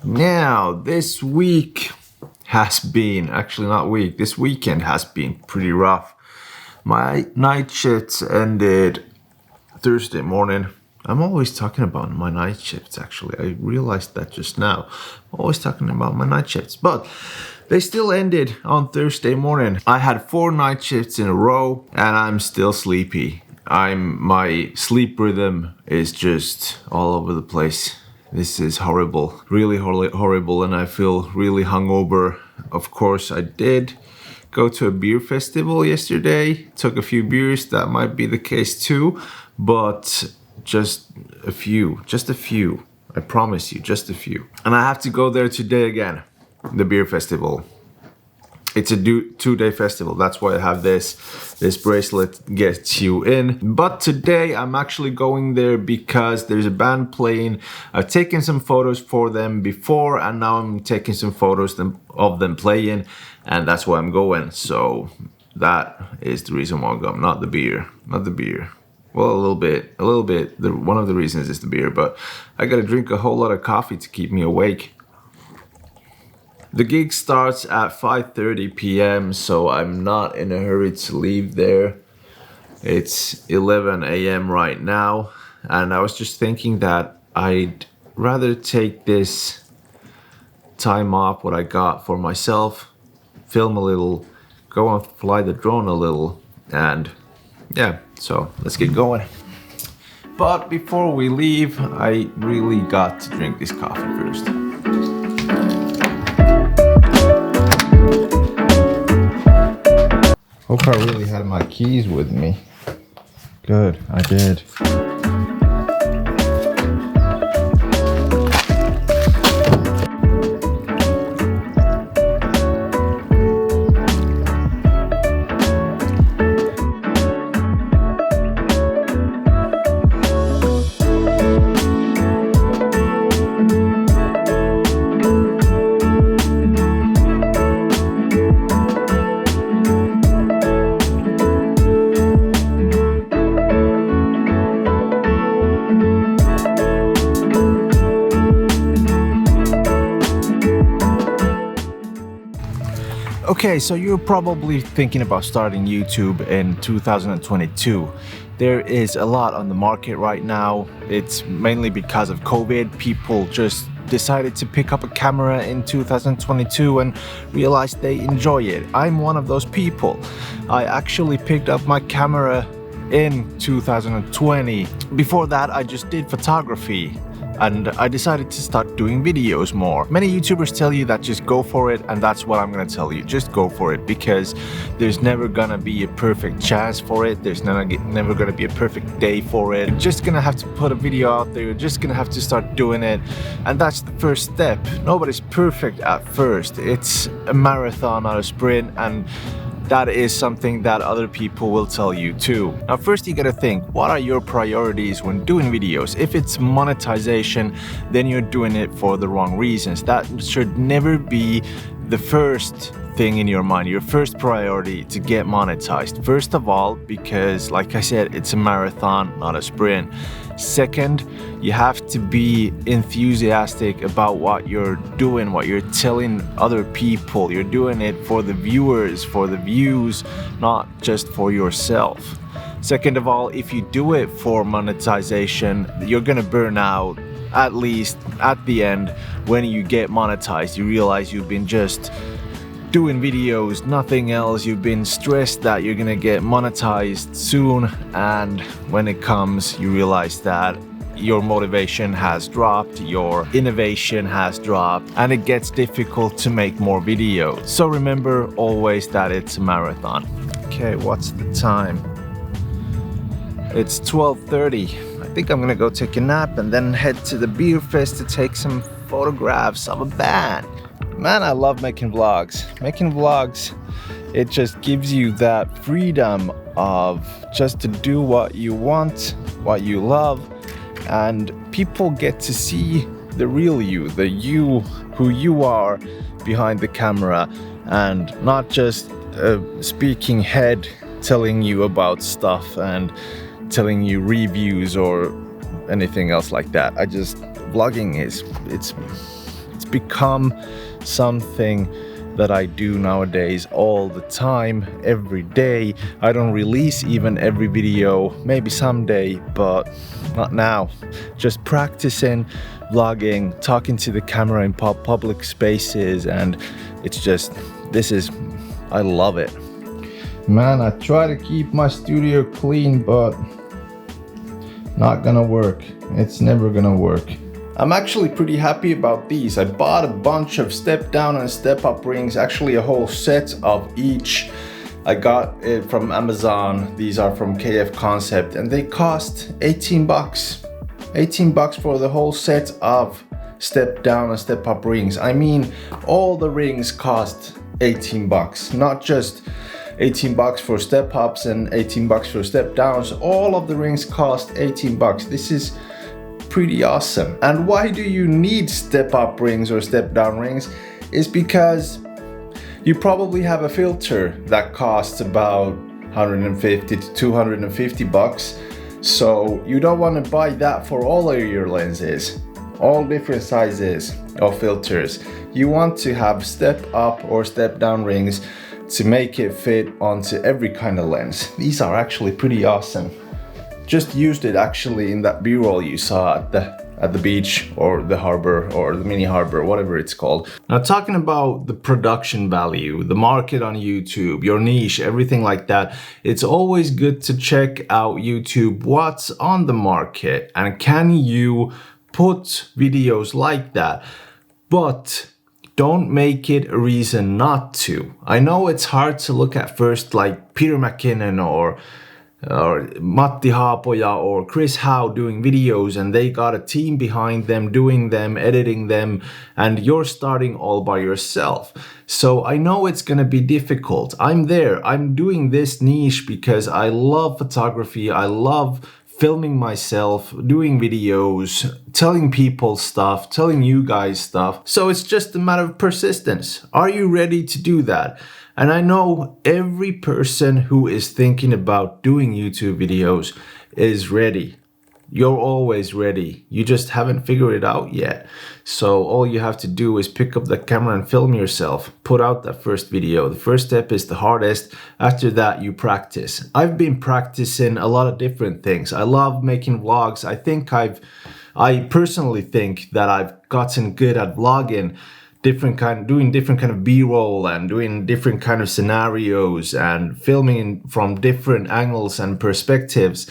Now, this week has been, actually not week, this weekend has been pretty rough. My night shifts ended Thursday morning. I'm always talking about my night shifts, actually. I realized that just now. I'm always talking about my night shifts, but they still ended on Thursday morning. I had 4 night shifts in a row and I'm still sleepy. My sleep rhythm is just all over the place. This is horrible, really horrible, and I feel really hungover. Of course, I did go to a beer festival yesterday, took a few beers, that might be the case too, but just a few, I promise you, just a few. And I have to go there today again, the beer festival. It's a 2-day festival, that's why I have this bracelet gets you in. But today I'm actually going there because there's a band playing. I've taken some photos for them before and now I'm taking some photos of them playing, and that's why I'm going. So that is the reason why I'm going, not the beer. Well, a little bit. One of the reasons is the beer, but I gotta drink a whole lot of coffee to keep me awake. The gig starts at 5:30 p.m. so I'm not in a hurry to leave there. It's 11 a.m. right now, and I was just thinking that I'd rather take this time off what I got for myself, film a little, go and fly the drone a little, and yeah, so let's get going. But before we leave, I really got to drink this coffee first. Hope I really had my keys with me. Good, I did. Okay, so you're probably thinking about starting YouTube in 2022. There is a lot on the market right now. It's mainly because of COVID. People just decided to pick up a camera in 2022 and realized they enjoy it. I'm one of those people. I actually picked up my camera in 2020. Before that, I just did photography. And I decided to start doing videos more. Many YouTubers tell you that just go for it, and that's what I'm gonna tell you. Just go for it, because there's never gonna be a perfect chance for it. There's never gonna be a perfect day for it. You're just gonna have to put a video out there. You're just gonna have to start doing it. And that's the first step. Nobody's perfect at first. It's a marathon, not a sprint, and that is something that other people will tell you too. Now, first you gotta think, what are your priorities when doing videos? If it's monetization, then you're doing it for the wrong reasons. That should never be the first thing in your mind, your first priority to get monetized. First of all, because like I said, it's a marathon, not a sprint. Second, you have to be enthusiastic about what you're doing, what you're telling other people. You're doing it for the viewers, for the views, not just for yourself. Second of all, if you do it for monetization, you're gonna burn out. At least at the end, when you get monetized, you realize you've been just doing videos, nothing else. You've been stressed that you're gonna get monetized soon, and when it comes, you realize that your motivation has dropped, your innovation has dropped, and it gets difficult to make more videos. So remember always that it's a marathon. Okay, what's the time? It's 12:30. I think I'm gonna go take a nap and then head to the beer fest to take some photographs of a band. Man, I love making vlogs. Making vlogs, it just gives you that freedom of just to do what you want, what you love, and people get to see the real you, the you who you are behind the camera, and not just a speaking head telling you about stuff and telling you reviews or anything else like that. Vlogging is, it's become something that I do nowadays all the time, every day. I don't release even every video, maybe someday, but not now. Just practicing vlogging, talking to the camera in public spaces, and it's just, I love it. Man, I try to keep my studio clean, but not gonna work. It's never gonna work. I'm actually pretty happy about these. I bought a bunch of step down and step up rings, actually a whole set of each. I got it from Amazon. These are from KF Concept and they cost 18 bucks. 18 bucks for the whole set of step down and step up rings. I mean, all the rings cost 18 bucks, not just 18 bucks for step ups and 18 bucks for step downs. All of the rings cost 18 bucks. This is pretty awesome. And why do you need step up rings or step down rings? Is because you probably have a filter that costs about 150 to 250 bucks. So you don't want to buy that for all of your lenses, all different sizes of filters. You want to have step up or step down rings to make it fit onto every kind of lens. These are actually pretty awesome. Just used it actually in that B-roll you saw at the beach or the harbor or the mini harbor, whatever it's called. Now talking about the production value, the market on YouTube, your niche, everything like that, it's always good to check out YouTube, what's on the market, and can you put videos like that? But don't make it a reason not to. I know it's hard to look at first like Peter McKinnon or Matti Haapoja or Chris Howe doing videos and they got a team behind them doing them, editing them, and you're starting all by yourself. So I know it's gonna be difficult. I'm there. I'm doing this niche because I love photography. I love filming myself, doing videos, telling people stuff, telling you guys stuff. So it's just a matter of persistence. Are you ready to do that? And I know every person who is thinking about doing YouTube videos is ready. You're always ready. You just haven't figured it out yet. So all you have to do is pick up the camera and film yourself. Put out that first video. The first step is the hardest. After that, you practice. I've been practicing a lot of different things. I love making vlogs. I personally think that I've gotten good at vlogging. Doing different kind of B-roll and doing different kind of scenarios and filming from different angles and perspectives.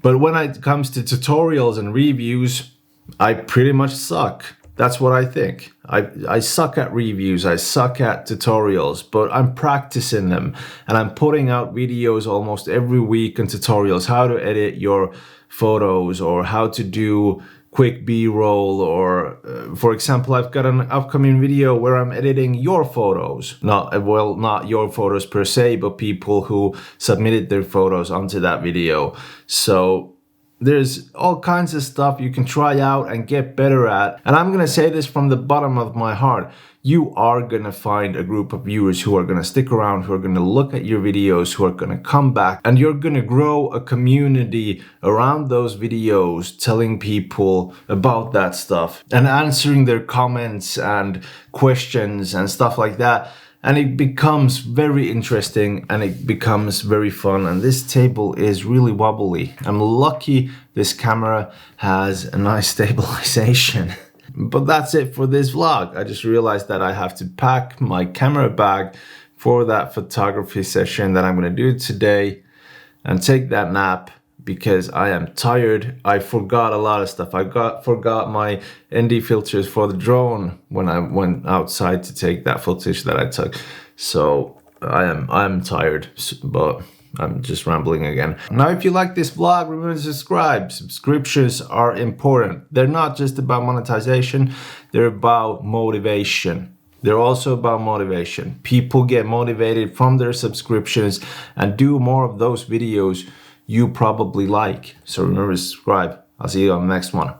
But when it comes to tutorials and reviews, I pretty much suck. That's what I think. I suck at reviews, I suck at tutorials, but I'm practicing them and I'm putting out videos almost every week on tutorials, how to edit your photos or how to do quick B-roll or for example, I've got an upcoming video where I'm editing your photos. Not your photos per se, but people who submitted their photos onto that video. So there's all kinds of stuff you can try out and get better at. And I'm gonna say this from the bottom of my heart. You are gonna find a group of viewers who are gonna stick around, who are gonna look at your videos, who are gonna come back, and you're gonna grow a community around those videos, telling people about that stuff and answering their comments and questions and stuff like that. And it becomes very interesting and it becomes very fun. And this table is really wobbly. I'm lucky this camera has a nice stabilization. But that's it for this vlog. I just realized that I have to pack my camera bag for that photography session that I'm gonna do today and take that nap because I am tired. I forgot a lot of stuff. I forgot my ND filters for the drone when I went outside to take that footage that I took. So I am tired, but I'm just rambling again. Now, if you like this vlog, remember to subscribe. Subscriptions are important. They're not just about monetization, they're about motivation. They're also about motivation. People get motivated from their subscriptions and do more of those videos you probably like. So remember to subscribe. I'll see you on the next one.